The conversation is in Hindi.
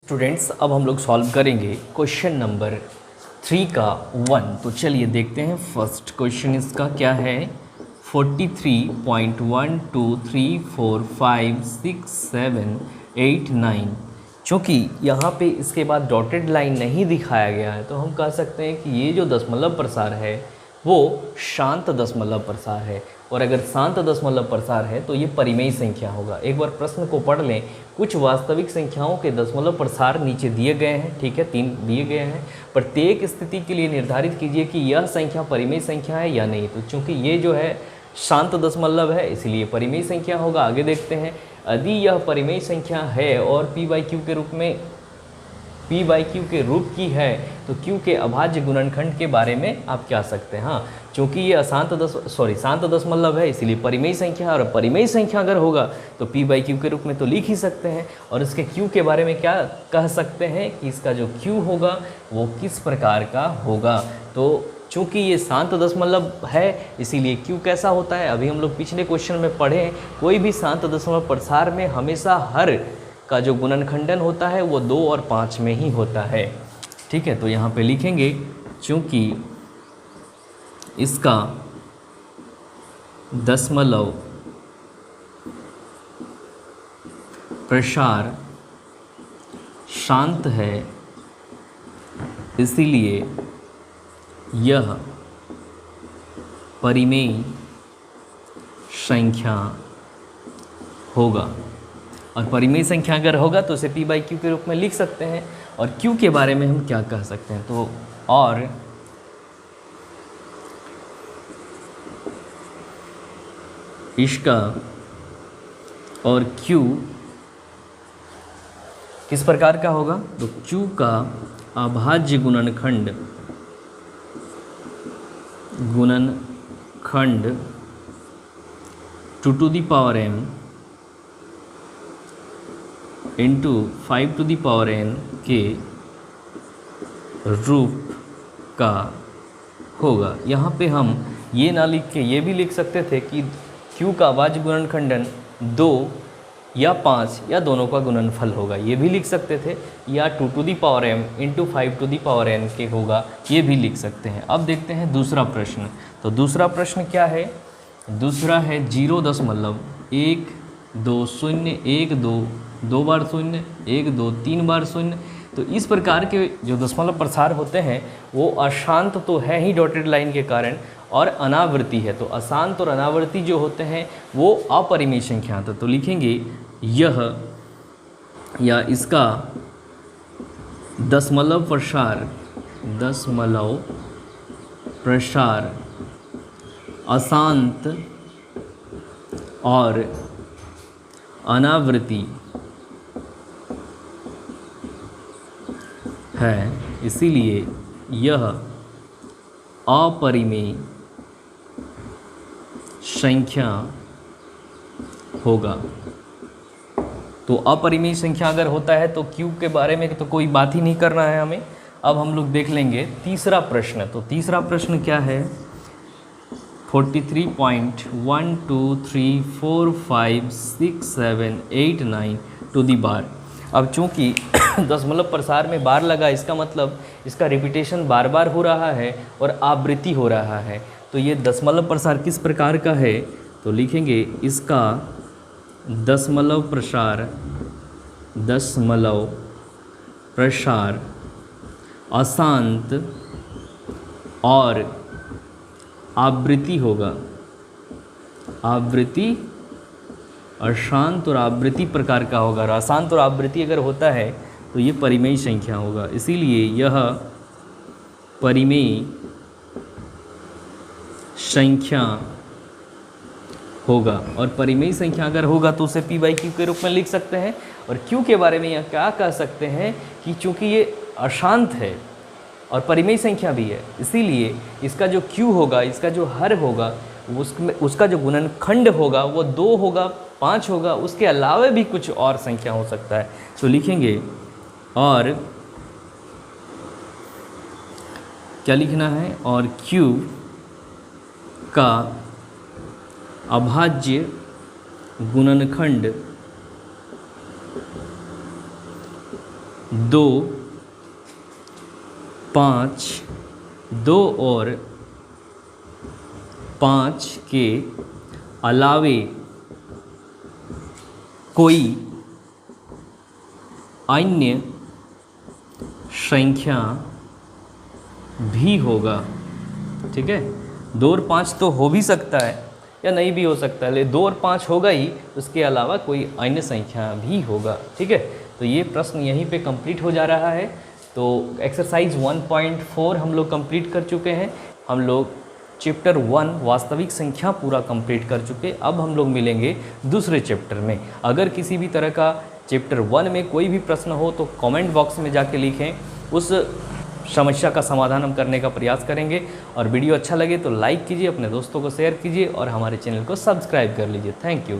स्टूडेंट्स, अब हम लोग सॉल्व करेंगे क्वेश्चन नंबर 3 का 1। तो चलिए देखते हैं। फर्स्ट क्वेश्चन इसका क्या है, 43.123456789। चूँकि यहाँ पे इसके बाद डॉटेड लाइन नहीं दिखाया गया है तो हम कह सकते हैं कि ये जो दशमलव प्रसार है वो शांत दशमलव प्रसार है, और अगर शांत दशमलव प्रसार है तो ये परिमेय संख्या होगा। एक बार प्रश्न को पढ़ लें। कुछ वास्तविक संख्याओं के दशमलव प्रसार नीचे दिए गए हैं, ठीक है, 3 दिए गए हैं। प्रत्येक स्थिति के लिए निर्धारित कीजिए कि यह संख्या परिमेय संख्या है या नहीं। तो चूंकि ये जो है शांत दशमलव है इसलिए परिमेय संख्या होगा। आगे देखते हैं, यदि यह परिमेय संख्या है और p/q के रूप में p/q के रूप की है तो q के अभाज्य गुणनखंड के बारे में आप क्या सकते हैं। हाँ, चूँकि ये शांत दशमलव है इसलिए परिमेय संख्या, और परिमेय संख्या अगर होगा तो p/q के रूप में तो लिख ही सकते हैं। और इसके q के बारे में क्या कह सकते हैं कि इसका जो q होगा वो किस प्रकार का होगा। तो चूँकि ये शांत दशमलव है इसीलिए q कैसा होता है, अभी हम लोग पिछले क्वेश्चन में पढ़े। कोई भी शांत दशमलव प्रसार में हमेशा हर का जो गुणनखंडन होता है वो 2 और 5 में ही होता है, ठीक है। तो यहाँ पे लिखेंगे चूँकि इसका दशमलव प्रसार शांत है इसीलिए यह परिमेय संख्या होगा। और परिमेय संख्या अगर होगा तो उसे p/q के रूप में लिख सकते हैं। और q के बारे में हम क्या कह सकते हैं, तो और इसका और q किस प्रकार का होगा, तो q का अभाज्य गुणनखंड 2m इंटू 5n के रूप का होगा। यहाँ पे हम ये ना लिख के ये भी लिख सकते थे कि q का अभाज्य गुणनखंडन 2 या 5 या दोनों का गुणनफल होगा, ये भी लिख सकते थे। या 2m इंटू 5n के होगा, ये भी लिख सकते हैं। अब देखते हैं दूसरा प्रश्न। तो दूसरा प्रश्न क्या है, दूसरा है 0.12012 2 बार 0 1 2 3 बार 0। तो इस प्रकार के जो दशमलव प्रसार होते हैं वो अशांत तो है ही डॉटेड लाइन के कारण, और अनावृत्ति है। तो अशांत और अनावृत्ति जो होते हैं वो अपरिमेय संख्या होते। तो लिखेंगे यह या इसका दशमलव प्रसार अशांत और अनावृत्ति है, इसीलिए यह अपरिमेय संख्या होगा। तो अपरिमेय संख्या अगर होता है तो q के बारे में तो कोई बात ही नहीं करना है हमें। अब हम लोग देख लेंगे तीसरा प्रश्न। तो तीसरा प्रश्न क्या है, 43.123456789 टू दी बार। अब चूँकि दशमलव प्रसार में बार लगा, इसका मतलब इसका रिपीटेशन बार बार हो रहा है और आवृत्ति हो रहा है। तो ये दशमलव प्रसार किस प्रकार का है, तो लिखेंगे इसका दशमलव प्रसार अशांत और आवृत्ति होगा। आवृत्ति अशांत और आवृत्ति प्रकार का होगा। और अशांत और आवृत्ति अगर होता है तो ये परिमेय संख्या होगा, इसीलिए यह परिमेय संख्या होगा। और परिमेय संख्या अगर होगा तो उसे p/q के रूप में लिख सकते हैं। और q के बारे में यह क्या कह सकते हैं कि चूँकि ये अशांत है और परिमेय संख्या भी है, इसीलिए इसका जो q होगा, इसका जो हर होगा, उसका जो गुणनखंड होगा वो 2 होगा, 5 होगा, उसके अलावा भी कुछ और संख्या हो सकता है। तो लिखेंगे, और क्या लिखना है, और q का अभाज्य गुणनखंड 2 5 2 और 5 के अलावे कोई अन्य संख्या भी होगा। ठीक है, 2 और 5 तो हो भी सकता है या नहीं भी हो सकता है, लेकिन 2 और 5 होगा ही, उसके अलावा कोई अन्य संख्या भी होगा। ठीक है, तो ये प्रश्न यहीं पे कंप्लीट हो जा रहा है। तो एक्सरसाइज 1.4 हम लोग कंप्लीट कर चुके हैं। हम लोग चैप्टर 1 वास्तविक संख्या पूरा कंप्लीट कर चुके। अब हम लोग मिलेंगे दूसरे चैप्टर में। अगर किसी भी तरह का चैप्टर 1 में कोई भी प्रश्न हो तो कमेंट बॉक्स में जाके लिखें, उस समस्या का समाधान हम करने का प्रयास करेंगे। और वीडियो अच्छा लगे तो लाइक कीजिए, अपने दोस्तों को शेयर कीजिए और हमारे चैनल को सब्सक्राइब कर लीजिए। Thank you.